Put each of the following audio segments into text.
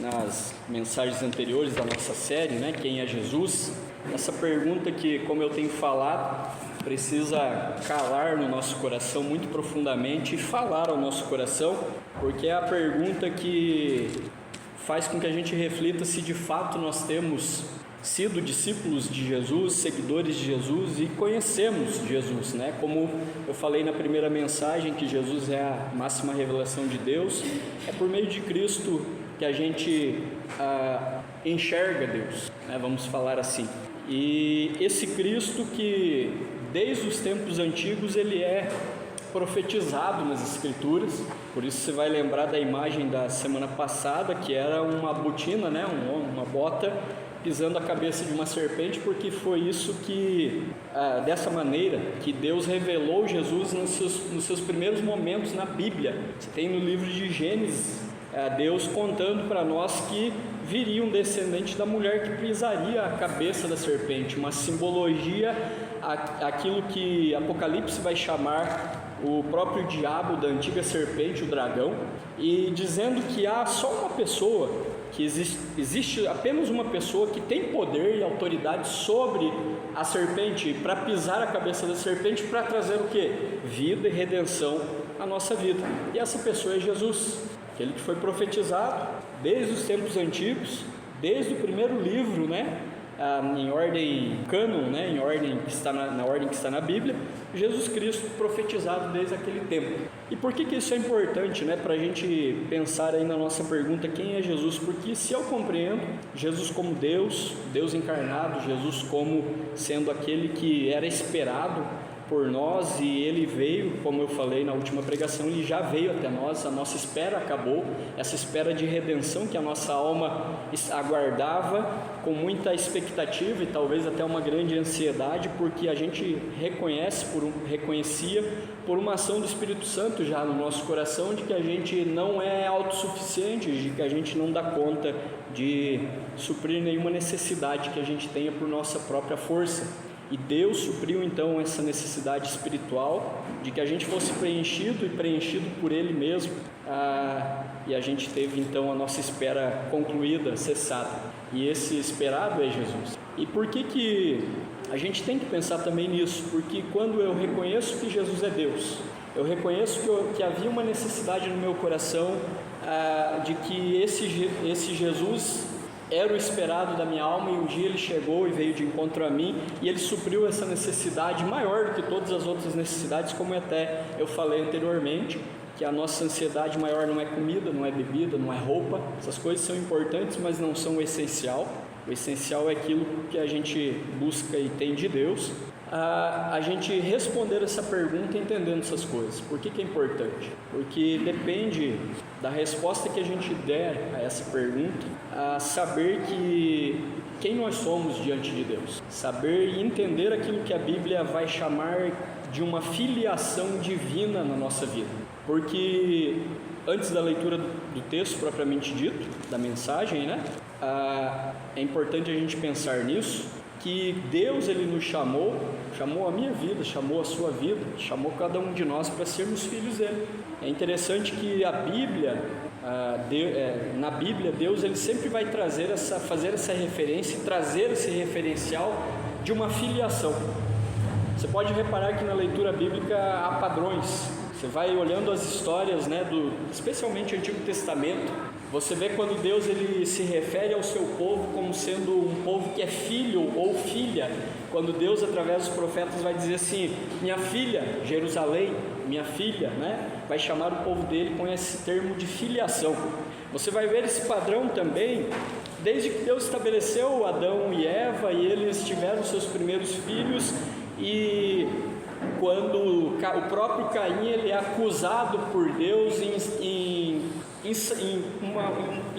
nas mensagens anteriores da nossa série, né? Quem é Jesus? Essa pergunta que, como eu tenho falado, precisa calar no nosso coração muito profundamente e falar ao nosso coração, porque é a pergunta que faz com que a gente reflita se de fato nós temos sido discípulos de Jesus, seguidores de Jesus e conhecemos Jesus, né? Como eu falei na primeira mensagem, que Jesus é a máxima revelação de Deus, é por meio de Cristo que a gente enxerga Deus, né? Vamos falar assim. E esse Cristo que desde os tempos antigos ele é profetizado nas Escrituras, por isso você vai lembrar da imagem da semana passada, que era uma botina, né? Uma bota pisando a cabeça de uma serpente, porque foi isso que, dessa maneira, que Deus revelou Jesus nos seus primeiros momentos na Bíblia. Você tem no livro de Gênesis, Deus contando para nós que viria um descendente da mulher que pisaria a cabeça da serpente, uma simbologia àquilo que Apocalipse vai chamar o próprio diabo da antiga serpente, o dragão, e dizendo que há só uma pessoa, que existe apenas uma pessoa que tem poder e autoridade sobre a serpente, para pisar a cabeça da serpente, para trazer o que? Vida e redenção à nossa vida. E essa pessoa é Jesus, aquele que foi profetizado desde os tempos antigos, desde o primeiro livro, né? Em ordem cânon, né? Em ordem que está na ordem que está na Bíblia, Jesus Cristo profetizado desde aquele tempo. E por que isso é importante, né? Para a gente pensar aí na nossa pergunta, quem é Jesus? Porque se eu compreendo Jesus como Deus, Deus encarnado, Jesus como sendo aquele que era esperado por nós, e ele veio, como eu falei na última pregação, ele já veio até nós, a nossa espera acabou, essa espera de redenção que a nossa alma aguardava com muita expectativa e talvez até uma grande ansiedade, porque a gente reconhecia por uma ação do Espírito Santo já no nosso coração, de que a gente não é autossuficiente, de que a gente não dá conta de suprir nenhuma necessidade que a gente tenha por nossa própria força. E Deus supriu então essa necessidade espiritual de que a gente fosse preenchido por Ele mesmo, e a gente teve então a nossa espera concluída, cessada, e esse esperado é Jesus. E por que a gente tem que pensar também nisso? Porque quando eu reconheço que Jesus é Deus, eu reconheço que havia uma necessidade no meu coração, de que esse Jesus era o esperado da minha alma, e um dia ele chegou e veio de encontro a mim, e ele supriu essa necessidade maior do que todas as outras necessidades, como até eu falei anteriormente, que a nossa ansiedade maior não é comida, não é bebida, não é roupa. Essas coisas são importantes, mas não são o essencial. O essencial é aquilo que a gente busca e tem de Deus. A gente responder essa pergunta entendendo essas coisas. Por que é importante? Porque depende da resposta que a gente der a essa pergunta, a saber quem nós somos diante de Deus, saber e entender aquilo que a Bíblia vai chamar de uma filiação divina na nossa vida. Porque antes da leitura do texto propriamente dito, da mensagem, né? É importante a gente pensar nisso, que Deus ele nos chamou a minha vida, chamou a sua vida, chamou cada um de nós para sermos filhos dele. É interessante que a Bíblia, na Bíblia, Deus ele sempre vai fazer essa referência, trazer esse referencial de uma filiação. Você pode reparar que na leitura bíblica há padrões. Você vai olhando as histórias, né, especialmente o Antigo Testamento, você vê quando Deus ele se refere ao seu povo como sendo um povo que é filho ou filha. Quando Deus, através dos profetas, vai dizer assim: minha filha, Jerusalém, minha filha, né? Vai chamar o povo dele com esse termo de filiação. Você vai ver esse padrão também desde que Deus estabeleceu Adão e Eva, e eles tiveram seus primeiros filhos, e quando o próprio Caim ele é acusado por Deus em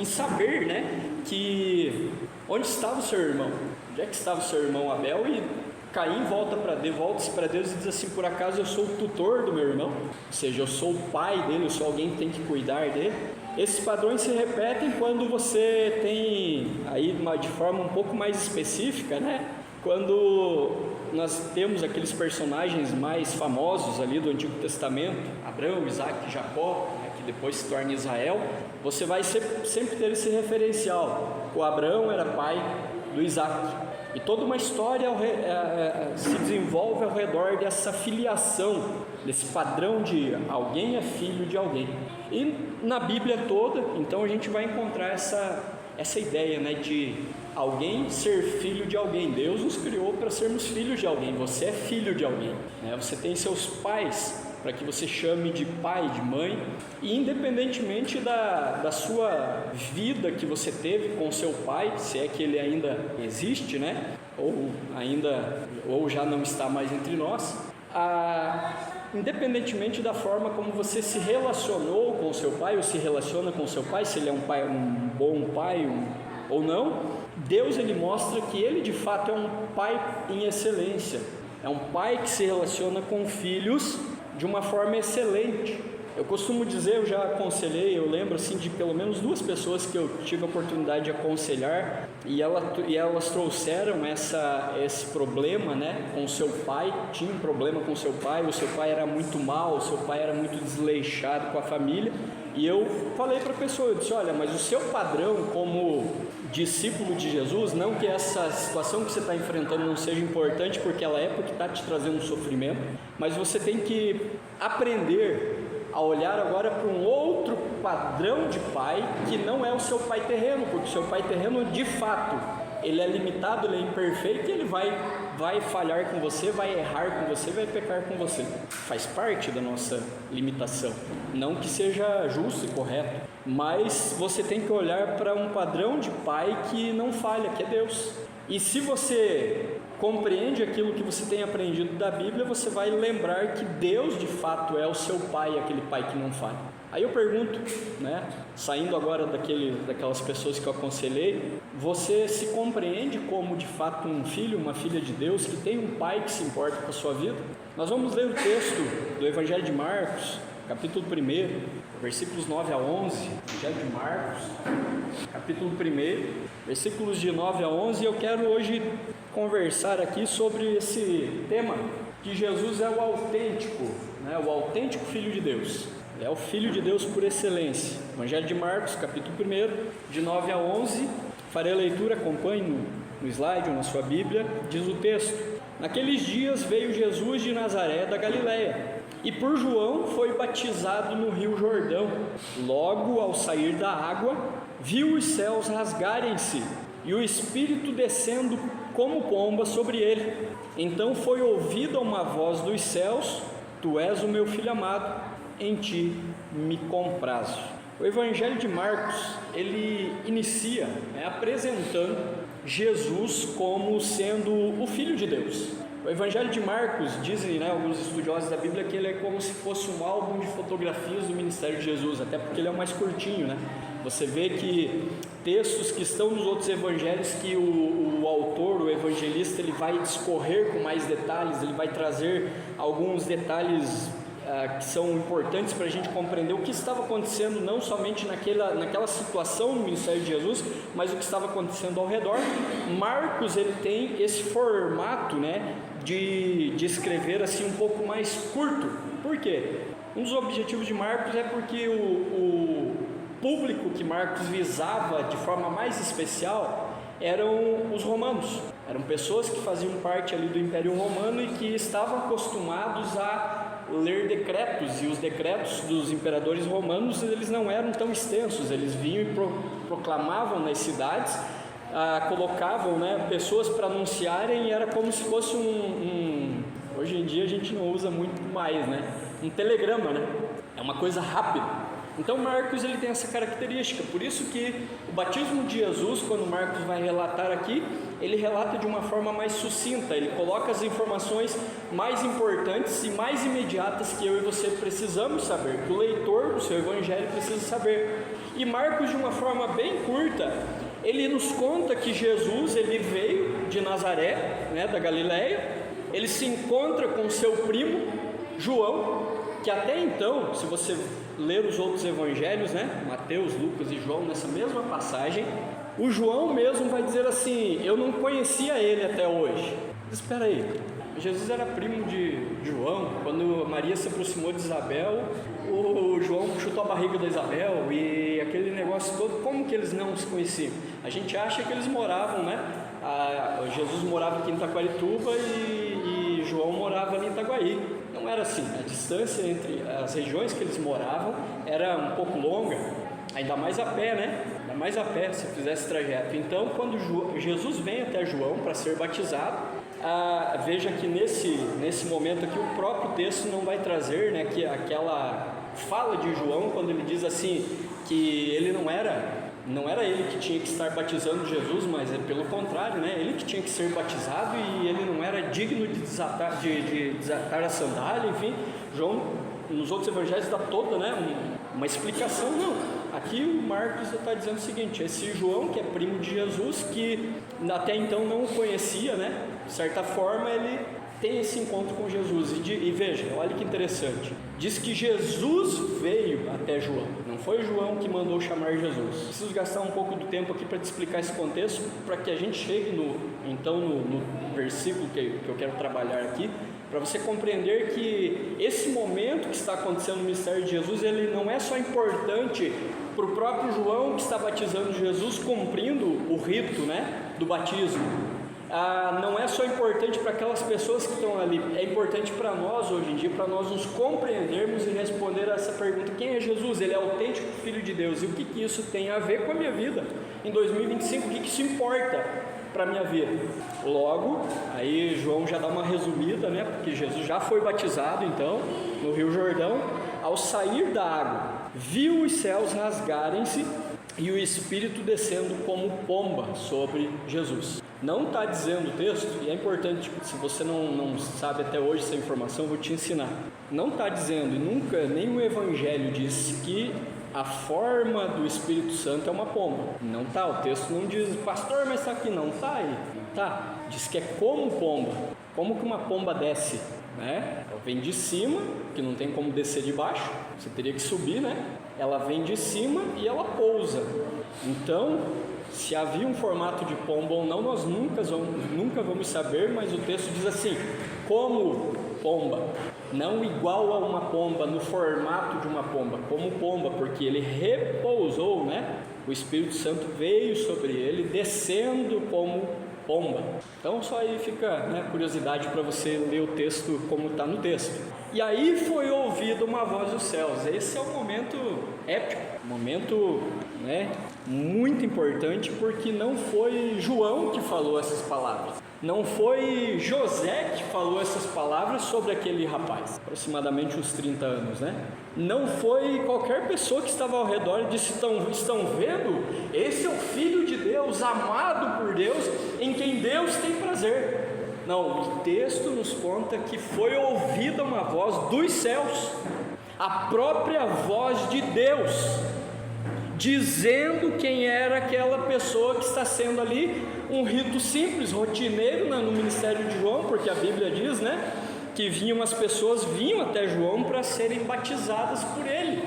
saber, né, que onde estava o seu irmão, onde é que estava o seu irmão Abel, e Caim volta-se para Deus e diz assim: por acaso eu sou o tutor do meu irmão? Ou seja, eu sou o pai dele, eu sou alguém que tem que cuidar dele. Esses padrões se repetem quando você tem aí de forma um pouco mais específica, né? Quando nós temos aqueles personagens mais famosos ali do Antigo Testamento, Abraão, Isaac, Jacó, né, que depois se torna Israel, você vai sempre ter esse referencial. O Abraão era pai do Isaac. E toda uma história se desenvolve ao redor dessa filiação, desse padrão de alguém é filho de alguém. E na Bíblia toda, então a gente vai encontrar essa ideia, né, de alguém ser filho de alguém. Deus nos criou para sermos filhos de alguém. Você é filho de alguém, né? Você tem seus pais para que você chame de pai, de mãe, e independentemente da sua vida que você teve com seu pai, se é que ele ainda existe, né? Ou já não está mais entre nós, independentemente da forma como você se relacionou com seu pai, ou se relaciona com seu pai, se ele é um bom pai ou não, Deus ele mostra que ele de fato é um pai em excelência, é um pai que se relaciona com filhos de uma forma excelente. Eu costumo dizer, eu já aconselhei, eu lembro assim de pelo menos 2 pessoas que eu tive a oportunidade de aconselhar e elas trouxeram esse problema, né, com o seu pai. Tinha um problema com o seu pai era muito mau, o seu pai era muito desleixado com a família, e eu falei para a pessoa, eu disse, olha, mas o seu padrão como discípulo de Jesus, não que essa situação que você está enfrentando não seja importante, porque ela é porque está te trazendo um sofrimento, mas você tem que aprender a olhar agora para um outro padrão de pai, que não é o seu pai terreno, porque o seu pai terreno de fato, ele é limitado, ele é imperfeito, e ele vai falhar com você, vai errar com você, vai pecar com você. Faz parte da nossa limitação, não que seja justo e correto, mas você tem que olhar para um padrão de pai que não falha, que é Deus. E se você compreende aquilo que você tem aprendido da Bíblia, você vai lembrar que Deus de fato é o seu pai, aquele pai que não falha. Aí eu pergunto, né, saindo agora daquelas pessoas que eu aconselhei, você se compreende como de fato um filho, uma filha de Deus, que tem um pai que se importa com a sua vida? Nós vamos ler o texto do Evangelho de Marcos, capítulo 1, versículos 9 a 11, Evangelho de Marcos, capítulo 1, versículos de 9 a 11, e eu quero hoje conversar aqui sobre esse tema, que Jesus é o autêntico, né, o autêntico Filho de Deus. É o Filho de Deus por excelência. Evangelho de Marcos, capítulo 1, de 9 a 11. Farei a leitura, acompanhe no slide ou na sua Bíblia. Diz o texto: Naqueles dias veio Jesus de Nazaré da Galileia, e por João foi batizado no rio Jordão. Logo ao sair da água, viu os céus rasgarem-se, e o Espírito descendo como pomba sobre ele. Então foi ouvida uma voz dos céus: Tu és o meu Filho amado, em ti me comprazo. O Evangelho de Marcos, ele inicia apresentando Jesus como sendo o Filho de Deus. O Evangelho de Marcos, dizem alguns estudiosos da Bíblia, que ele é como se fosse um álbum de fotografias do ministério de Jesus, até porque ele é o mais curtinho, né? Você vê que textos que estão nos outros evangelhos, que o autor, o evangelista, ele vai discorrer com mais detalhes, ele vai trazer alguns detalhes que são importantes para a gente compreender o que estava acontecendo, não somente naquela situação no ministério de Jesus, mas o que estava acontecendo ao redor. Marcos, ele tem esse formato, né, de escrever assim um pouco mais curto. Por quê? Um dos objetivos de Marcos é porque o público que Marcos visava de forma mais especial eram os romanos. Eram pessoas que faziam parte ali do Império Romano e que estavam acostumados a ler decretos, e os decretos dos imperadores romanos, eles não eram tão extensos. Eles vinham e proclamavam nas cidades, colocavam, né, pessoas para anunciarem, e era como se fosse hoje em dia a gente não usa muito mais, né, um telegrama, né, é uma coisa rápida. Então Marcos, ele tem essa característica, por isso que o batismo de Jesus, quando Marcos vai relatar aqui, ele relata de uma forma mais sucinta, ele coloca as informações mais importantes e mais imediatas que eu e você precisamos saber, que o leitor do seu evangelho precisa saber. E Marcos, de uma forma bem curta, ele nos conta que Jesus, ele veio de Nazaré, né, da Galileia, ele se encontra com seu primo João, que até então, se você ler os outros evangelhos, né, Mateus, Lucas e João, nessa mesma passagem, o João mesmo vai dizer assim: eu não conhecia ele até hoje. Espera aí, Jesus era primo de João. Quando Maria se aproximou de Isabel, o João chutou a barriga da Isabel e aquele negócio todo. Como que eles não se conheciam? A gente acha que eles moravam, né? Jesus morava aqui em Taquarituba e João morava ali em Itaguaí. Não era assim. A distância entre as regiões que eles moravam era um pouco longa, ainda mais a pé, né? Ainda mais a pé, se fizesse trajeto. Então, quando Jesus vem até João para ser batizado, veja que nesse momento aqui o próprio texto não vai trazer, né, que aquela fala de João, quando ele diz assim, que ele não era ele que tinha que estar batizando Jesus, mas é pelo contrário, né? Ele que tinha que ser batizado e ele não era digno de desatar a sandália. Enfim, João nos outros evangelhos dá toda, né, uma explicação. Não, aqui o Marcos está dizendo o seguinte: esse João, que é primo de Jesus, que até então não o conhecia, né, de certa forma ele tem esse encontro com Jesus e veja, olha que interessante, diz que Jesus veio até João, não foi João que mandou chamar Jesus. Preciso gastar um pouco do tempo aqui para te explicar esse contexto, para que a gente chegue no versículo que eu quero trabalhar aqui, para você compreender que esse momento que está acontecendo no ministério de Jesus, ele não é só importante para o próprio João que está batizando Jesus, cumprindo o rito, né, do batismo. Não é só importante para aquelas pessoas que estão ali, é importante para nós hoje em dia, para nós nos compreendermos e responder a essa pergunta: quem é Jesus? Ele é autêntico Filho de Deus. E o que isso tem a ver com a minha vida em 2025? O que isso importa para a minha vida? Logo, aí João já dá uma resumida, né? Porque Jesus já foi batizado então no Rio Jordão. Ao sair da água, viu os céus rasgarem-se e o Espírito descendo como pomba sobre Jesus. Não está dizendo o texto, e é importante, se você não sabe até hoje essa informação, eu vou te ensinar. Não está dizendo, e nunca, nenhum evangelho diz que a forma do Espírito Santo é uma pomba. Não está, o texto não diz, pastor, mas está aqui, não está aí. Não está, diz que é como pomba. Como que uma pomba desce? Né? Ela vem de cima, que não tem como descer de baixo, você teria que subir, né? Ela vem de cima e ela pousa. Então, se havia um formato de pomba ou não, nós nunca vamos saber, mas o texto diz assim: como pomba, não igual a uma pomba, no formato de uma pomba, como pomba, porque ele repousou, né? O Espírito Santo veio sobre ele, descendo como pomba. Então só aí fica, né, curiosidade para você ler o texto como está no texto. E aí foi ouvida uma voz dos céus. Esse é um momento épico, um momento, né, muito importante, porque não foi João que falou essas palavras, não foi José que falou essas palavras sobre aquele rapaz, aproximadamente uns 30 anos, né? Não foi qualquer pessoa que estava ao redor e disse: estão vendo? Esse é o Filho de Deus, amado por Deus, em quem Deus tem prazer. Não, o texto nos conta que foi ouvida uma voz dos céus, a própria voz de Deus, dizendo quem era aquela pessoa que está sendo ali um rito simples, rotineiro, né, no ministério de João, porque a Bíblia diz, né, que as pessoas vinham até João para serem batizadas por ele.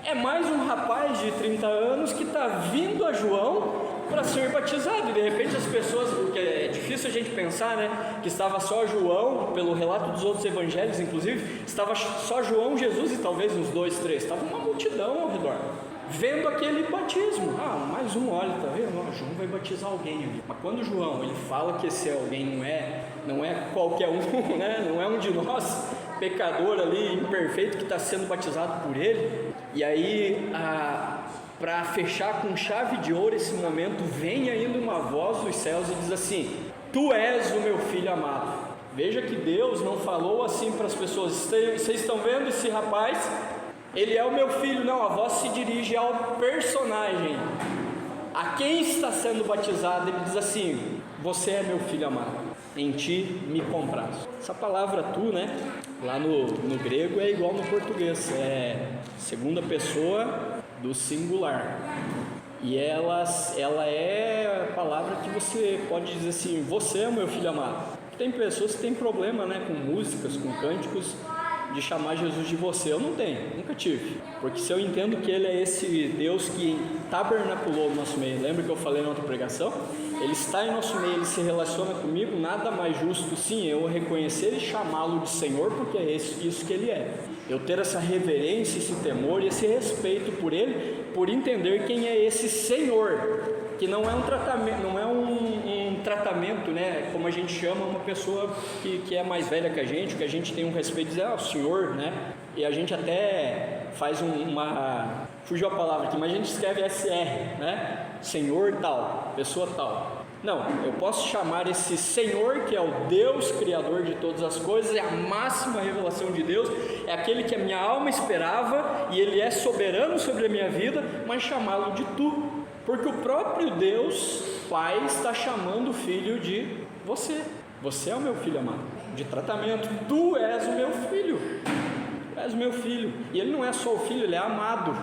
É mais um rapaz de 30 anos que está vindo a João para ser batizado, e de repente as pessoas, porque é difícil a gente pensar, né, que estava só João, pelo relato dos outros evangelhos inclusive, estava só João, Jesus e talvez uns 2, 3, estava uma multidão ao redor, vendo aquele batismo. Mais um, olha, tá vendo? João vai batizar alguém ali. Mas quando João, ele fala que esse alguém não é qualquer um, né, não é um de nós, pecador ali, imperfeito, que está sendo batizado por ele, e aí para fechar com chave de ouro esse momento, vem ainda uma voz dos céus e diz assim: tu és o meu filho amado. Veja que Deus não falou assim para as pessoas: vocês estão vendo esse rapaz? Ele é o meu filho. Não, a voz se dirige ao personagem, a quem está sendo batizado. Ele diz assim: você é meu filho amado, em ti me comprazo. Essa palavra tu, né, lá no grego é igual no português, é segunda pessoa do singular, e ela é a palavra que você pode dizer assim: você é o meu filho amado. Tem pessoas que têm problema, né, com músicas, com cânticos, de chamar Jesus de você. Eu não tenho, nunca tive. Porque se eu entendo que Ele é esse Deus que tabernaculou no nosso meio, lembra que eu falei na outra pregação? Ele está em nosso meio, Ele se relaciona comigo, nada mais justo sim eu reconhecer e chamá-lo de Senhor, porque é isso que Ele é. Eu ter essa reverência, esse temor e esse respeito por Ele, por entender quem é esse Senhor, que não é um tratamento, tratamento, né, como a gente chama uma pessoa que é mais velha que a gente tem um respeito de dizer, o senhor, né, e a gente até faz fugiu a palavra aqui, mas a gente escreve SR, né, senhor tal, pessoa tal. Não, eu posso chamar esse Senhor, que é o Deus Criador de todas as coisas, é a máxima revelação de Deus, é aquele que a minha alma esperava, e Ele é soberano sobre a minha vida, mas chamá-lo de tu, porque o próprio Deus Pai está chamando o Filho de você. Você é o meu Filho amado, de tratamento, tu és o meu Filho, tu és o meu Filho, e Ele não é só o Filho, Ele é amado.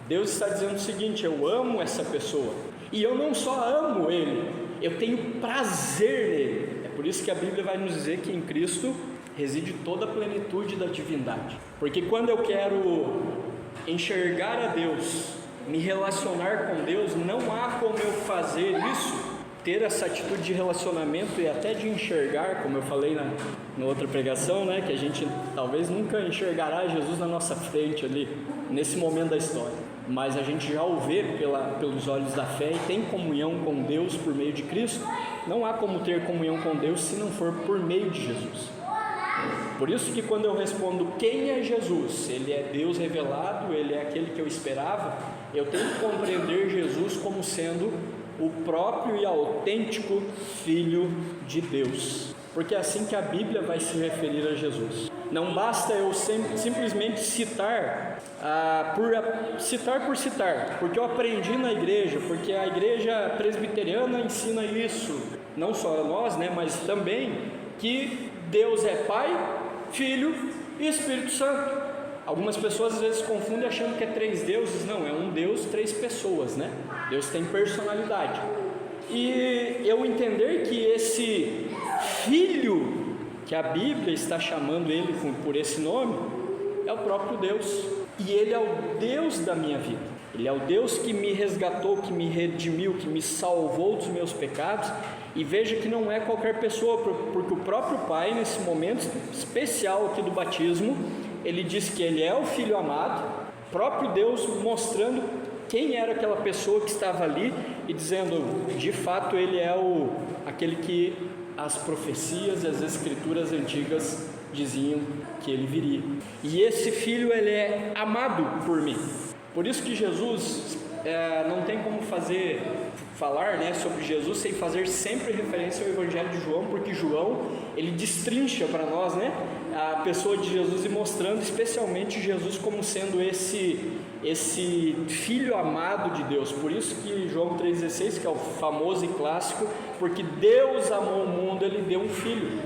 Deus está dizendo o seguinte, eu amo essa pessoa, e eu não só amo Ele, eu tenho prazer nele. É por isso que a Bíblia vai nos dizer que em Cristo reside toda a plenitude da divindade. Porque quando eu quero enxergar a Deus, me relacionar com Deus, não há como eu fazer isso, ter essa atitude de relacionamento e até de enxergar, como eu falei na outra pregação, né, que a gente talvez nunca enxergará Jesus na nossa frente ali, nesse momento da história. Mas a gente já o vê pelos olhos da fé e tem comunhão com Deus por meio de Cristo. Não há como ter comunhão com Deus se não for por meio de Jesus. Por isso que quando eu respondo quem é Jesus, Ele é Deus revelado, Ele é aquele que eu esperava, eu tenho que compreender Jesus como sendo o próprio e autêntico Filho de Deus, porque é assim que a Bíblia vai se referir a Jesus. Não basta eu simplesmente citar por citar, porque eu aprendi na igreja, porque a igreja presbiteriana ensina isso, não só a nós, né, mas também que Deus é Pai, Filho e Espírito Santo. Algumas pessoas às vezes confundem achando que é 3 deuses. Não, é um Deus, 3 pessoas, né? Deus tem personalidade. E eu entender que esse Filho, que a Bíblia está chamando Ele por esse nome, é o próprio Deus. E Ele é o Deus da minha vida. Ele é o Deus que me resgatou, que me redimiu, que me salvou dos meus pecados. E veja que não é qualquer pessoa, porque o próprio Pai, nesse momento especial aqui do batismo, Ele diz que Ele é o Filho amado, próprio Deus mostrando quem era aquela pessoa que estava ali e dizendo, de fato, Ele é aquele que as profecias e as escrituras antigas diziam que Ele viria. E esse Filho, Ele é amado por mim. Por isso que Jesus, não tem como falar, né, sobre Jesus sem fazer sempre referência ao Evangelho de João, porque João, ele destrincha para nós, né, a pessoa de Jesus e mostrando especialmente Jesus como sendo esse Filho amado de Deus. Por isso que João 3,16, que é o famoso e clássico, porque Deus amou o mundo, Ele deu um Filho,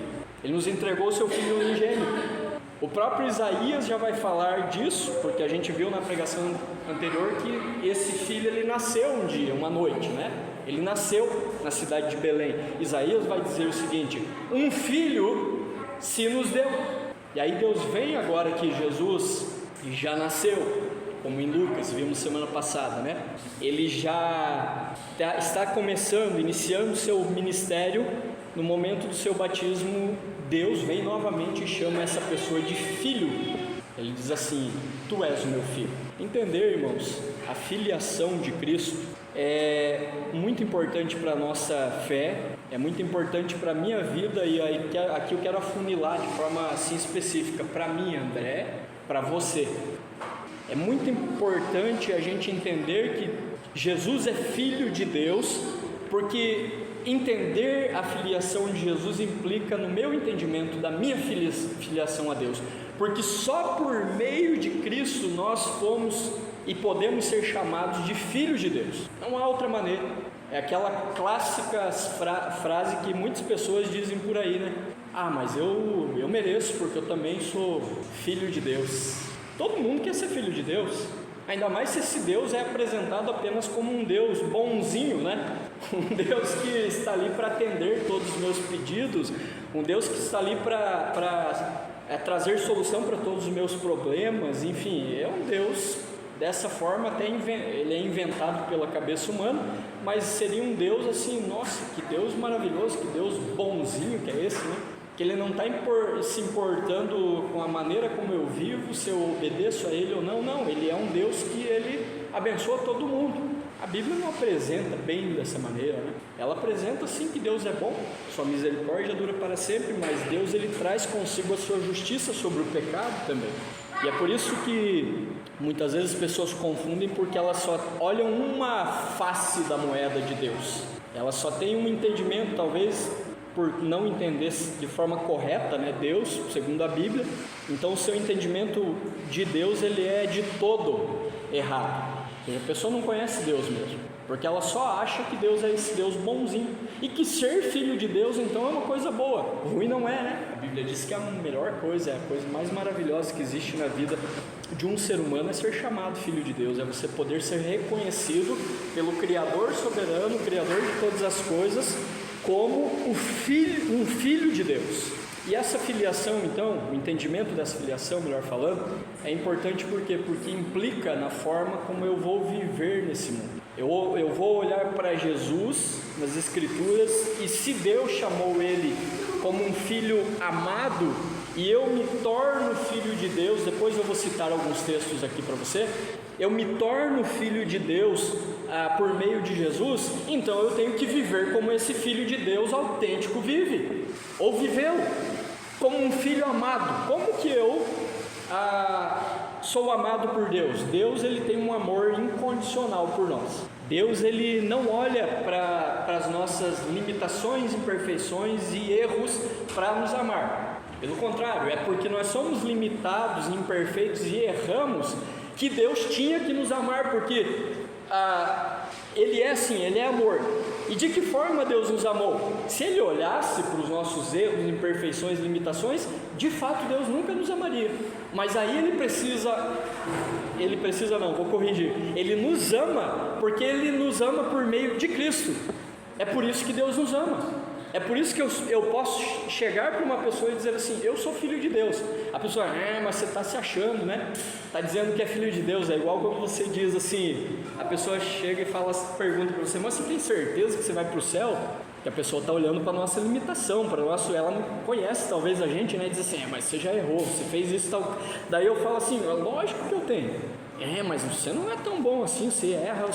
Ele nos entregou o seu Filho unigênito. O próprio Isaías já vai falar disso, porque a gente viu na pregação anterior que esse filho, ele nasceu um dia, uma noite, né? Ele nasceu na cidade de Belém. Isaías vai dizer o seguinte, um filho se nos deu. E aí Deus vem agora que Jesus já nasceu, como em Lucas, vimos semana passada, né? Ele já está começando, iniciando o seu ministério. No momento do seu batismo, Deus vem novamente e chama essa pessoa de filho. Ele diz assim, tu és o meu filho. Entender, irmãos, a filiação de Cristo é muito importante para a nossa fé, é muito importante para a minha vida, e aqui eu quero afunilar de forma assim específica, para mim, André, para você. É muito importante a gente entender que Jesus é Filho de Deus, porque entender a filiação de Jesus implica no meu entendimento da minha filiação a Deus, porque só por meio de Cristo nós fomos e podemos ser chamados de filhos de Deus. Não há outra maneira. É aquela clássica frase que muitas pessoas dizem por aí, né? Mas eu mereço, porque eu também sou filho de Deus. Todo mundo quer ser filho de Deus, ainda mais se esse Deus é apresentado apenas como um Deus bonzinho, né? Um Deus que está ali para atender todos os meus pedidos, um Deus que está ali para trazer solução para todos os meus problemas, enfim, é um Deus dessa forma, até ele é inventado pela cabeça humana, mas seria um Deus assim, nossa, que Deus maravilhoso, que Deus bonzinho que é esse, né? Que Ele não está se importando com a maneira como eu vivo, se eu obedeço a Ele ou não, não, Ele é um Deus que Ele abençoa todo mundo. A Bíblia não apresenta bem dessa maneira, né? Ela apresenta sim que Deus é bom, sua misericórdia dura para sempre, mas Deus Ele traz consigo a sua justiça sobre o pecado também. E é por isso que muitas vezes as pessoas confundem, porque elas só olham uma face da moeda de Deus, elas só têm um entendimento, talvez por não entender de forma correta, né, Deus, segundo a Bíblia. Então o seu entendimento de Deus, ele é de todo errado. Ou seja, a pessoa não conhece Deus mesmo, porque ela só acha que Deus é esse Deus bonzinho, e que ser filho de Deus então é uma coisa boa. Ruim não é, né? A Bíblia diz que a melhor coisa, é a coisa mais maravilhosa que existe na vida de um ser humano é ser chamado filho de Deus, é você poder ser reconhecido pelo Criador soberano, Criador de todas as coisas, como um filho de Deus. E essa filiação, então, o entendimento dessa filiação, melhor falando, é importante porque implica na forma como eu vou viver nesse mundo. Eu vou olhar para Jesus nas Escrituras, e se Deus chamou ele como um filho amado, e eu me torno filho de Deus, depois eu vou citar alguns textos aqui para você, eu me torno filho de Deus por meio de Jesus, então eu tenho que viver como esse filho de Deus autêntico vive, ou viveu, como um filho amado. Como que eu sou amado por Deus? Deus, ele tem um amor incondicional por nós. Deus, ele não olha para as nossas limitações, imperfeições e erros para nos amar. Pelo contrário, é porque nós somos limitados, imperfeitos e erramos que Deus tinha que nos amar, porque Ele é assim, Ele é amor. E de que forma Deus nos amou? Se Ele olhasse para os nossos erros, imperfeições, limitações, de fato Deus nunca nos amaria. Mas aí Ele nos ama, porque Ele nos ama por meio de Cristo. É por isso que Deus nos ama. É por isso que eu posso chegar para uma pessoa e dizer assim, eu sou filho de Deus. A pessoa, mas você está se achando, né? Está dizendo que é filho de Deus. É igual quando você diz assim, a pessoa chega e pergunta para você, mas você tem certeza que você vai para o céu? Que a pessoa está olhando para a nossa limitação, ela não conhece talvez a gente, né? E diz assim, mas você já errou, você fez isso tal. Daí eu falo assim, lógico que eu tenho. Mas você não é tão bom assim, você erra,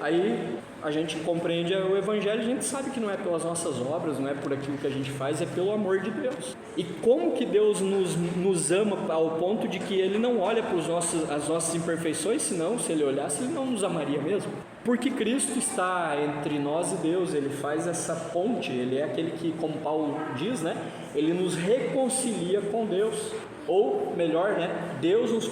Aí a gente compreende o Evangelho, a gente sabe que não é pelas nossas obras, não é por aquilo que a gente faz, é pelo amor de Deus. E como que Deus nos ama ao ponto de que Ele não olha para as nossas imperfeições, senão, se Ele olhasse, Ele não nos amaria mesmo. Porque Cristo está entre nós e Deus, Ele faz essa ponte, Ele é aquele que, como Paulo diz, né? Ele nos reconcilia com Deus. Ou melhor, né? Deus nos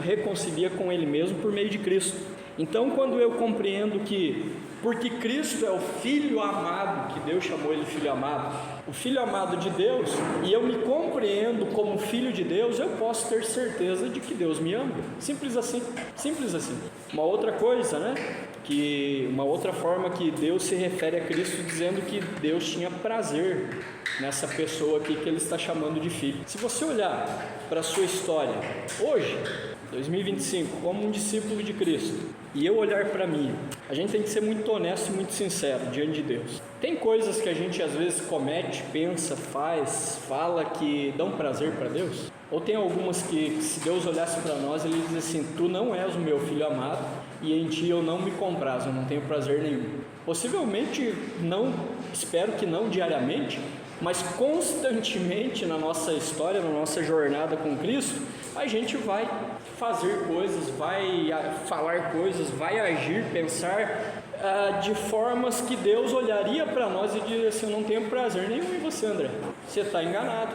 reconcilia com Ele mesmo por meio de Cristo. Então, quando eu compreendo que, porque Cristo é o Filho amado, que Deus chamou Ele Filho amado, o Filho amado de Deus, e eu me compreendo como Filho de Deus, eu posso ter certeza de que Deus me ama. Simples assim, simples assim. Uma outra coisa, né? Uma outra forma que Deus se refere a Cristo, dizendo que Deus tinha prazer nessa pessoa aqui que Ele está chamando de filho. Se você olhar para a sua história, hoje, 2025, como um discípulo de Cristo, e eu olhar para mim, a gente tem que ser muito honesto e muito sincero diante de Deus. Tem coisas que a gente às vezes comete, pensa, faz, fala que dão prazer para Deus? Ou tem algumas que, se Deus olhasse para nós, Ele diz assim, tu não és o meu filho amado e em ti eu não me comprazo, eu não tenho prazer nenhum. Possivelmente não, espero que não diariamente, mas constantemente na nossa história, na nossa jornada com Cristo, a gente vai fazer coisas, vai falar coisas, vai agir, pensar de formas que Deus olharia para nós e diria assim, eu não tenho prazer nenhum em você, André, você está enganado,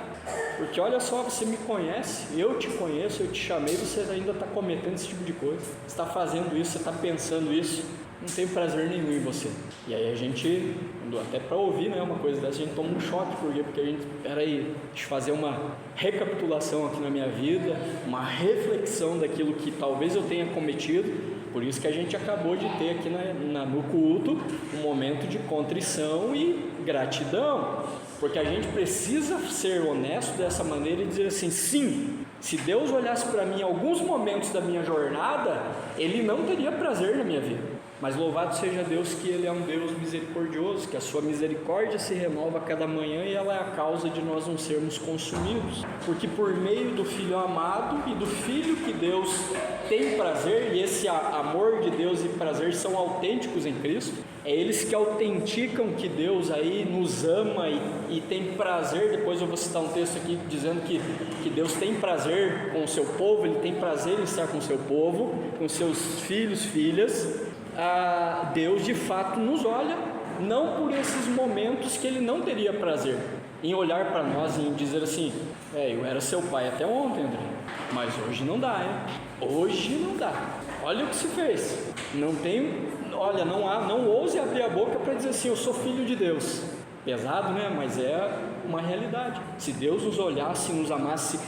porque olha só, você me conhece, eu te conheço, eu te chamei, você ainda está cometendo esse tipo de coisa, você está fazendo isso, você está pensando isso, não tem prazer nenhum em você. E aí a gente, até para ouvir, né, uma coisa dessa, a gente toma um choque, porque a gente, peraí, deixa eu fazer uma recapitulação aqui na minha vida, uma reflexão daquilo que talvez eu tenha cometido, Por isso que a gente acabou de ter aqui no culto um momento de contrição e gratidão, porque a gente precisa ser honesto dessa maneira e dizer assim: sim, se Deus olhasse para mim em alguns momentos da minha jornada, Ele não teria prazer na minha vida. Mas louvado seja Deus que Ele é um Deus misericordioso, que a sua misericórdia se renova a cada manhã e ela é a causa de nós não sermos consumidos. Porque por meio do Filho amado e do Filho que Deus tem prazer, e esse amor de Deus e prazer são autênticos em Cristo, é eles que autenticam que Deus aí nos ama e tem prazer. Depois eu vou citar um texto aqui dizendo que Deus tem prazer com o seu povo, Ele tem prazer em estar com o seu povo, com seus filhos, filhas. Deus de fato nos olha, não por esses momentos que Ele não teria prazer em olhar para nós e em dizer assim: eu era seu pai até ontem, André, mas hoje não dá, hoje não dá, olha o que se fez, não ouse abrir a boca para dizer assim: eu sou filho de Deus. Pesado, né? Mas é uma realidade. Se Deus nos olhasse e nos amasse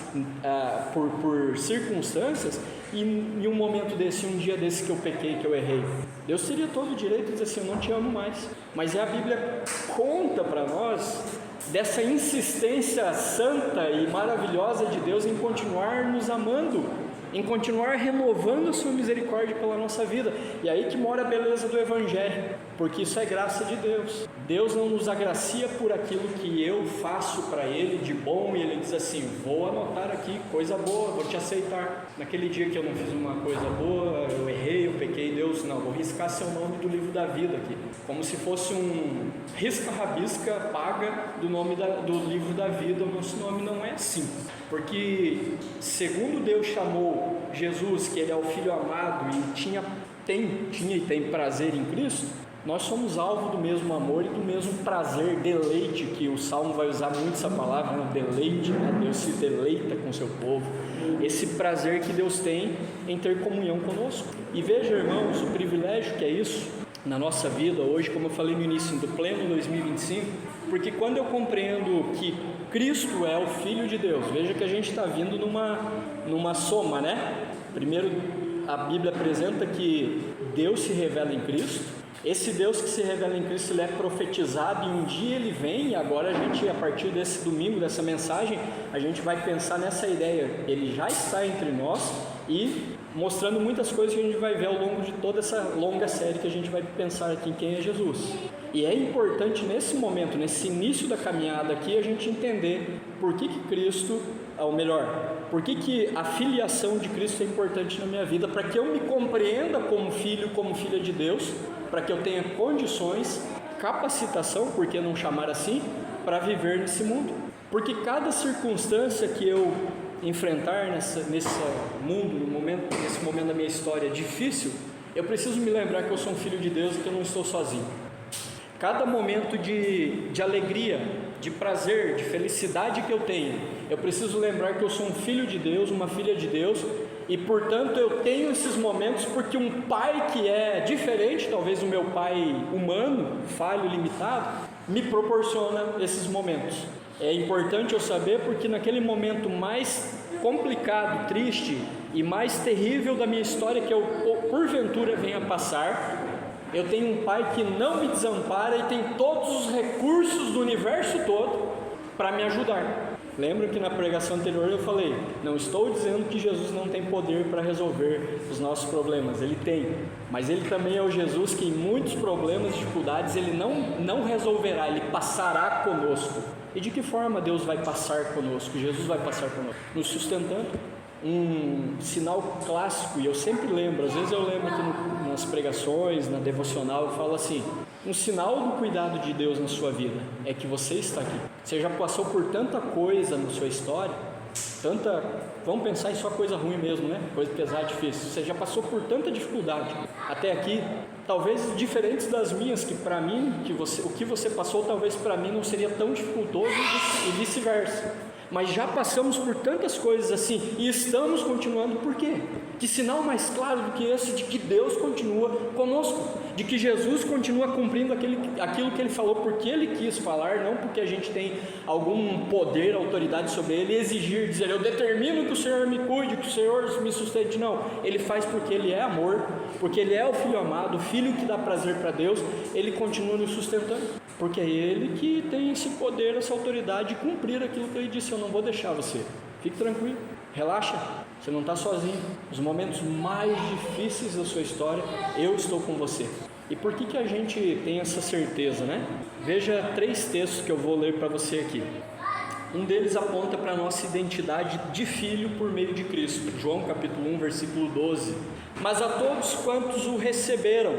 por circunstâncias, e em um momento desse, um dia desse que eu pequei, que eu errei, Deus teria todo o direito de dizer assim: eu não te amo mais. Mas a Bíblia conta para nós dessa insistência santa e maravilhosa de Deus em continuar nos amando, em continuar renovando a sua misericórdia pela nossa vida. E aí que mora a beleza do Evangelho, porque isso é graça de Deus. Deus não nos agracia por aquilo que eu faço para Ele de bom, e Ele diz assim: vou anotar aqui coisa boa, vou te aceitar. Naquele dia que eu não fiz uma coisa boa, eu errei, eu pequei, Deus, não, vou riscar seu nome do livro da vida aqui, como se fosse um risca-rabisca paga do nome do livro da vida. O nosso nome não é assim, porque segundo Deus chamou Jesus, que Ele é o Filho amado e tinha e tem prazer em Cristo, nós somos alvo do mesmo amor e do mesmo prazer, deleite, que o Salmo vai usar muito essa palavra, né? Deleite, né? Deus se deleita com o seu povo, esse prazer que Deus tem em ter comunhão conosco. E veja, irmãos, o privilégio que é isso na nossa vida hoje, como eu falei no início do pleno 2025, porque quando eu compreendo que Cristo é o Filho de Deus, veja que a gente está vindo numa soma, né? Primeiro, a Bíblia apresenta que Deus se revela em Cristo. Esse Deus que se revela em Cristo, Ele é profetizado, e um dia Ele vem. E agora a gente, a partir desse domingo, dessa mensagem, a gente vai pensar nessa ideia: Ele já está entre nós, e mostrando muitas coisas que a gente vai ver ao longo de toda essa longa série que a gente vai pensar aqui em quem é Jesus. E é importante nesse momento, nesse início da caminhada aqui, a gente entender por que Cristo, ou melhor, por que a filiação de Cristo é importante na minha vida, para que eu me compreenda como filho, como filha de Deus, para que eu tenha condições, capacitação, por que não chamar assim, para viver nesse mundo. Porque cada circunstância que eu enfrentar nesse mundo, nesse momento da minha história difícil, eu preciso me lembrar que eu sou um filho de Deus e que eu não estou sozinho. Cada momento de alegria, de prazer, de felicidade que eu tenho, eu preciso lembrar que eu sou um filho de Deus, uma filha de Deus, e portanto eu tenho esses momentos porque um pai que é diferente, talvez do meu pai humano, falho, limitado, me proporciona esses momentos. É importante eu saber, porque naquele momento mais complicado, triste e mais terrível da minha história que eu porventura venha passar, eu tenho um pai que não me desampara e tem todos os recursos do universo todo para me ajudar. Lembra que na pregação anterior eu falei: não estou dizendo que Jesus não tem poder para resolver os nossos problemas, Ele tem, mas Ele também é o Jesus que em muitos problemas e dificuldades Ele não resolverá, Ele passará conosco. E de que forma Deus vai passar conosco? Jesus vai passar conosco, nos sustentando. Um sinal clássico, e eu sempre lembro, às vezes eu lembro aqui nas pregações, na devocional, eu falo assim: um sinal do cuidado de Deus na sua vida é que você está aqui. Você já passou por tanta coisa na sua história, vamos pensar em só coisa ruim mesmo, né? Coisa pesada, difícil. Você já passou por tanta dificuldade até aqui, talvez diferentes das minhas, que para mim, o que você passou, talvez para mim não seria tão dificultoso, e vice-versa. Mas já passamos por tantas coisas assim, e estamos continuando. Por quê? Que sinal mais claro do que esse de que Deus continua conosco, de que Jesus continua cumprindo aquilo que Ele falou, porque Ele quis falar, não porque a gente tem algum poder, autoridade sobre Ele, e exigir, dizer: eu determino que o Senhor me cuide, que o Senhor me sustente. Não, ele faz porque ele é amor, porque ele é o Filho amado, o Filho que dá prazer para Deus. Ele continua nos sustentando, porque é ele que tem esse poder, essa autoridade de cumprir aquilo que ele disse. Eu não vou deixar você, fique tranquilo, relaxa, você não está sozinho. Nos momentos mais difíceis da sua história, eu estou com você. E por que a gente tem essa certeza, né? Veja 3 textos que eu vou ler para você aqui. Um deles aponta para a nossa identidade de filho por meio de Cristo. João capítulo 1, versículo 12. Mas a todos quantos o receberam,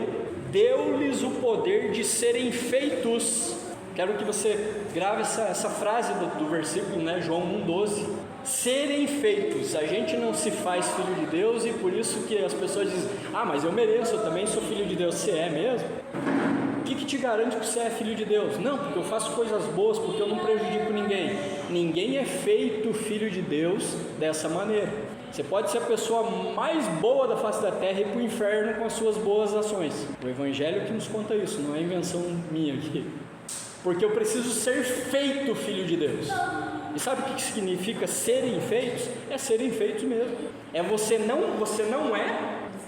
deu-lhes o poder de serem feitos. Quero que você grave essa frase do versículo, né? João 1, 12. Serem feitos. A gente não se faz filho de Deus, e por isso que as pessoas dizem: ah, mas eu mereço, eu também sou filho de Deus. Você é mesmo? O que te garante que você é filho de Deus? Não, porque eu faço coisas boas, porque eu não prejudico ninguém. Ninguém é feito filho de Deus dessa maneira. Você pode ser a pessoa mais boa da face da terra e ir para o inferno com as suas boas ações. O Evangelho que nos conta isso, não é invenção minha aqui. Porque eu preciso ser feito filho de Deus. E sabe o que significa serem feitos? É serem feitos mesmo. É você não é,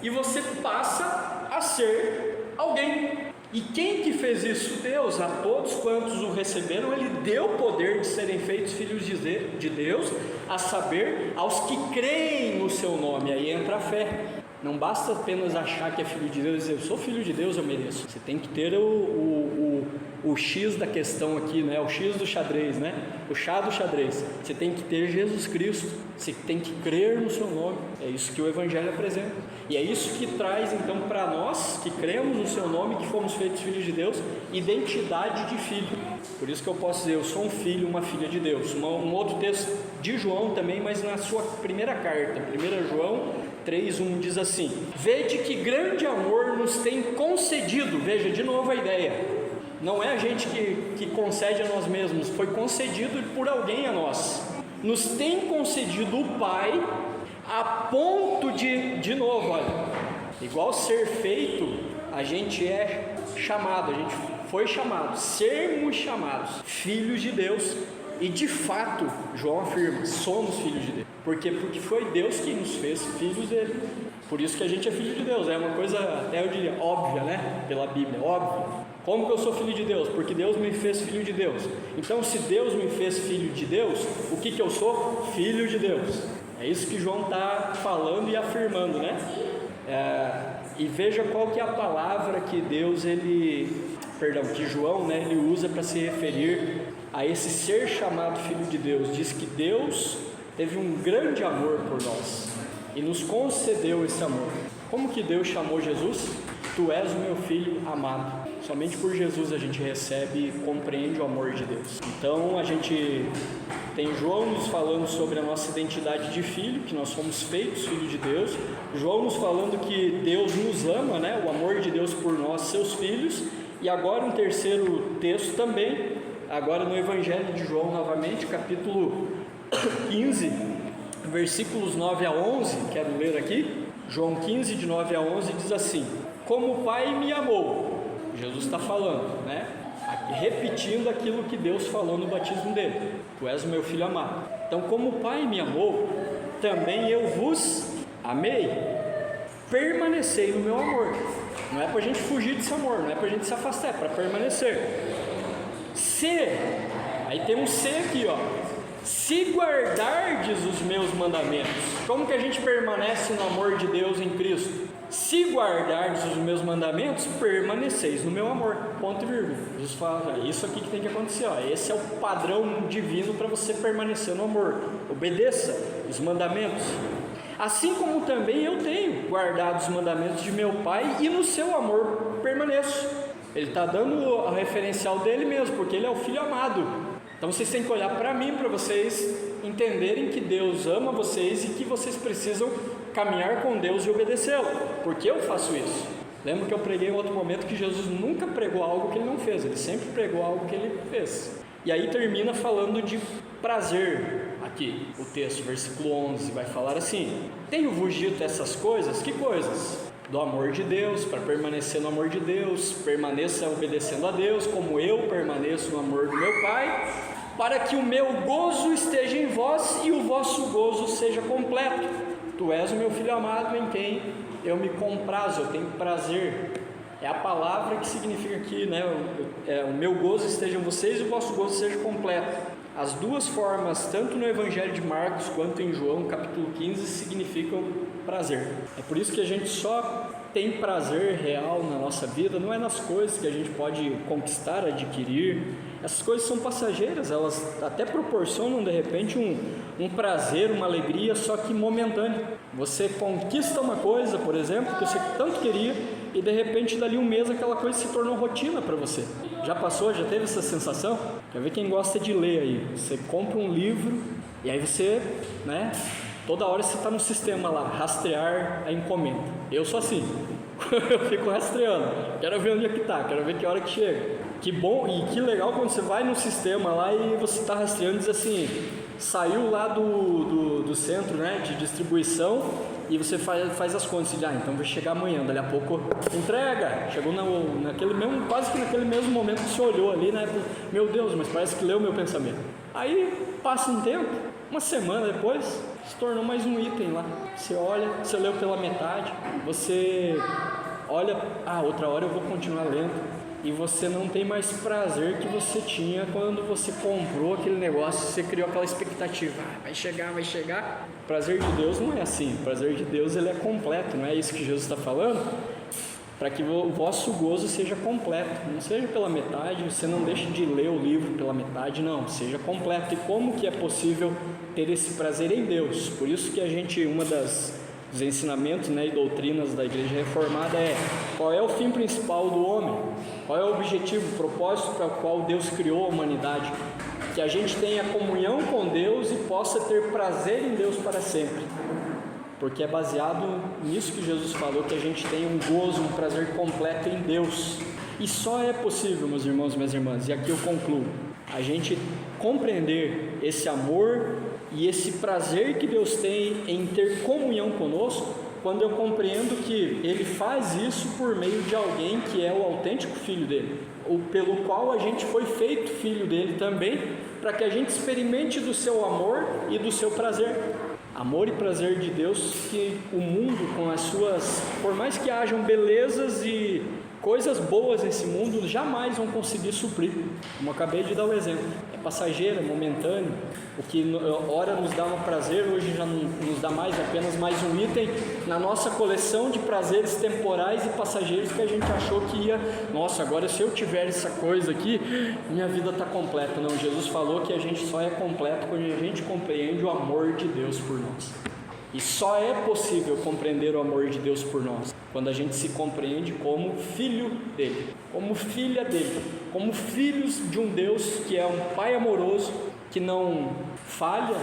e você passa a ser alguém. E quem que fez isso? Deus. A todos quantos o receberam, ele deu o poder de serem feitos filhos de Deus, a saber, aos que creem no seu nome. Aí entra a fé. Não basta apenas achar que é filho de Deus e dizer: eu sou filho de Deus, eu mereço. Você tem que ter o X da questão aqui, né? O X do xadrez, né? O chá do xadrez. Você tem que ter Jesus Cristo, você tem que crer no seu nome. É isso que o Evangelho apresenta. E é isso que traz então para nós, que cremos no seu nome, que fomos feitos filhos de Deus, identidade de filho. Por isso que eu posso dizer: eu sou um filho, uma filha de Deus. Um outro texto de João também, mas na sua primeira carta, 1 João 3:1, diz assim: vede que grande amor nos tem concedido. Veja de novo a ideia. Não é a gente que concede a nós mesmos, foi concedido por alguém a nós. Nos tem concedido o Pai, a ponto de novo, olha, igual ser feito, a gente é chamado, a gente foi chamado, sermos chamados filhos de Deus. E de fato, João afirma, somos filhos de Deus. Por quê? Porque foi Deus quem nos fez filhos dele. Por isso que a gente é filho de Deus. É uma coisa, até eu diria, óbvia, né? Pela Bíblia, óbvio. Como que eu sou filho de Deus? Porque Deus me fez filho de Deus. Então, se Deus me fez filho de Deus, o que eu sou? Filho de Deus. É isso que João está falando e afirmando, né? E veja qual que é a palavra que que João, né, ele usa para se referir a esse ser chamado filho de Deus. Diz que Deus teve um grande amor por nós e nos concedeu esse amor. Como que Deus chamou Jesus? Tu és o meu filho amado. Somente por Jesus a gente recebe e compreende o amor de Deus. Então a gente tem João nos falando sobre a nossa identidade de filho, que nós somos feitos filhos de Deus. João nos falando que Deus nos ama, né? O amor de Deus por nós, seus filhos. E agora um terceiro texto também, agora no Evangelho de João novamente, capítulo 15, versículos 9 a 11, quero ler aqui. João 15, de 9 a 11, diz assim: como o Pai me amou, Jesus está falando, né? Repetindo aquilo que Deus falou no batismo dele: tu és o meu filho amado. Então, como o Pai me amou, também eu vos amei. Permanecei no meu amor. Não é para a gente fugir desse amor, não é para a gente se afastar, é para permanecer. Aí tem um se aqui, ó. Se guardardes os meus mandamentos. Como que a gente permanece no amor de Deus em Cristo? Se guardardes os meus mandamentos, permaneceis no meu amor. Ponto e vírgula. Jesus fala: isso aqui que tem que acontecer, ó. Esse é o padrão divino para você permanecer no amor. Obedeça os mandamentos. Assim como também eu tenho guardado os mandamentos de meu Pai e no seu amor permaneço. Ele está dando a referencial dele mesmo, porque ele é o Filho amado. Então vocês têm que olhar para mim, para vocês entenderem que Deus ama vocês e que vocês precisam caminhar com Deus e obedecê-lo. Porque eu faço isso. Lembro que eu preguei em outro momento que Jesus nunca pregou algo que ele não fez, ele sempre pregou algo que ele fez. E aí termina falando de prazer. Aqui, o texto, versículo 11, vai falar assim: tenho-vos dito essas coisas, que coisas? Do amor de Deus, para permanecer no amor de Deus, permaneça obedecendo a Deus, como eu permaneço no amor do meu Pai. para que o meu gozo esteja em vós e o vosso gozo seja completo. Tu és o meu filho amado em quem eu me comprazo, eu tenho prazer. É a palavra que significa aqui, né? O meu gozo esteja em vocês e o vosso gozo seja completo. As duas formas, tanto no Evangelho de Marcos quanto em João, capítulo 15, significam prazer. É por isso que a gente só tem prazer real na nossa vida, não é nas coisas que a gente pode conquistar, adquirir. Essas coisas são passageiras, elas até proporcionam de repente um prazer, uma alegria, só que momentâneo. Você conquista uma coisa, por exemplo, que você tanto queria, e de repente dali um mês aquela coisa se tornou rotina para você. Já passou, já teve essa sensação? Quer ver quem gosta de ler aí? Você compra um livro e aí você, né, toda hora você está no sistema lá, rastrear a encomenda. Eu sou assim, eu fico rastreando, quero ver onde é que está, quero ver que hora que chega. Que bom e que legal quando você vai no sistema lá e você está rastreando e diz assim, saiu lá do centro, né, de distribuição, e você faz as contas, então vai chegar amanhã, dali a pouco entrega, chegou naquele mesmo, quase que naquele mesmo momento que você olhou ali, né, meu Deus, mas parece que leu o meu pensamento. Aí passa um tempo, uma semana depois, se tornou mais um item lá, você olha, você leu pela metade, você olha, outra hora eu vou continuar lendo, e você não tem mais prazer que você tinha quando você comprou aquele negócio, você criou aquela expectativa, vai chegar. O prazer de Deus não é assim, o prazer de Deus ele é completo, não é isso que Jesus está falando? Para que o vosso gozo seja completo, não seja pela metade, você não deixe de ler o livro pela metade, não, seja completo. E como que é possível ter esse prazer em Deus? Por isso que a gente, dos ensinamentos, né, e doutrinas da Igreja Reformada é: qual é o fim principal do homem? Qual é o objetivo, o propósito para o qual Deus criou a humanidade? Que a gente tenha comunhão com Deus e possa ter prazer em Deus para sempre. Porque é baseado nisso que Jesus falou, que a gente tenha um gozo, um prazer completo em Deus. E só é possível, meus irmãos e minhas irmãs, e aqui eu concluo, a gente compreender esse amor e esse prazer que Deus tem em ter comunhão conosco, quando eu compreendo que Ele faz isso por meio de alguém que é o autêntico Filho dEle, ou pelo qual a gente foi feito Filho dEle também, para que a gente experimente do seu amor e do seu prazer. Amor e prazer de Deus que o mundo, com as suas, por mais que hajam belezas e coisas boas nesse mundo, jamais vão conseguir suprir. Como eu acabei de dar o exemplo, é passageiro, é momentâneo. O que ora nos dá um prazer, hoje já não nos dá mais, apenas mais um item na nossa coleção de prazeres temporais e passageiros que a gente achou que ia, nossa, agora se eu tiver essa coisa aqui, minha vida está completa. Não, Jesus falou que a gente só é completo quando a gente compreende o amor de Deus por nós. E só é possível compreender o amor de Deus por nós quando a gente se compreende como filho dele, como filha dele, como filhos de um Deus que é um Pai amoroso, que não falha,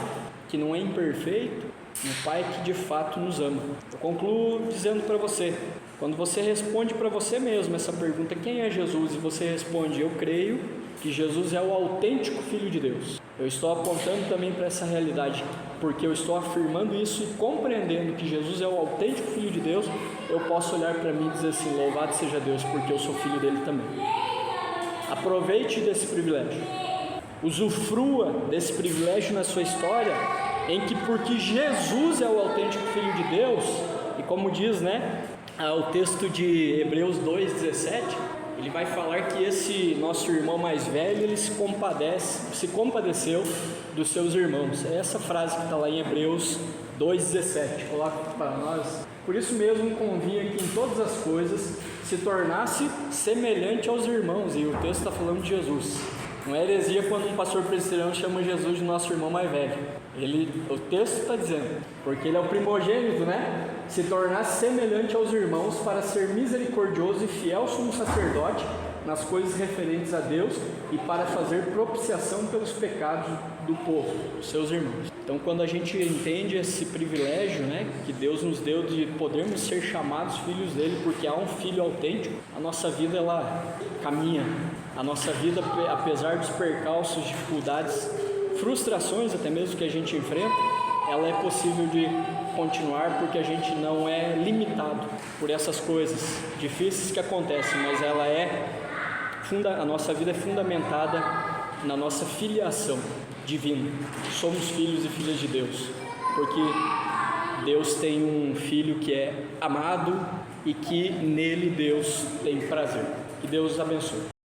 que não é imperfeito, um Pai que de fato nos ama. Eu concluo dizendo para você, quando você responde para você mesmo essa pergunta, quem é Jesus? E você responde, eu creio que Jesus é o autêntico Filho de Deus. Eu estou apontando também para essa realidade, porque eu estou afirmando isso e compreendendo que Jesus é o autêntico Filho de Deus, eu posso olhar para mim e dizer assim, louvado seja Deus, porque eu sou filho dele também. Aproveite desse privilégio, usufrua desse privilégio na sua história, em que porque Jesus é o autêntico Filho de Deus, e como diz, né, o texto de Hebreus 2,17, ele vai falar que esse nosso irmão mais velho, ele se compadeceu dos seus irmãos. É essa frase que está lá em Hebreus 2,17, coloca para nós. Por isso mesmo convinha que em todas as coisas se tornasse semelhante aos irmãos, e o texto está falando de Jesus. Não é heresia quando um pastor presbiteriano chama Jesus de nosso irmão mais velho. O texto está dizendo, porque ele é o primogênito, né? Se tornar semelhante aos irmãos para ser misericordioso e fiel sumo sacerdote nas coisas referentes a Deus e para fazer propiciação pelos pecados do povo, dos seus irmãos. Então, quando a gente entende esse privilégio, né, que Deus nos deu de podermos ser chamados filhos dele, porque há um filho autêntico, a nossa vida ela caminha. A nossa vida, apesar dos percalços, dificuldades, frustrações até mesmo que a gente enfrenta, ela é possível de continuar porque a gente não é limitado por essas coisas difíceis que acontecem, mas a nossa vida é fundamentada na nossa filiação divina. Somos filhos e filhas de Deus, porque Deus tem um filho que é amado e que nele Deus tem prazer. Que Deus os abençoe.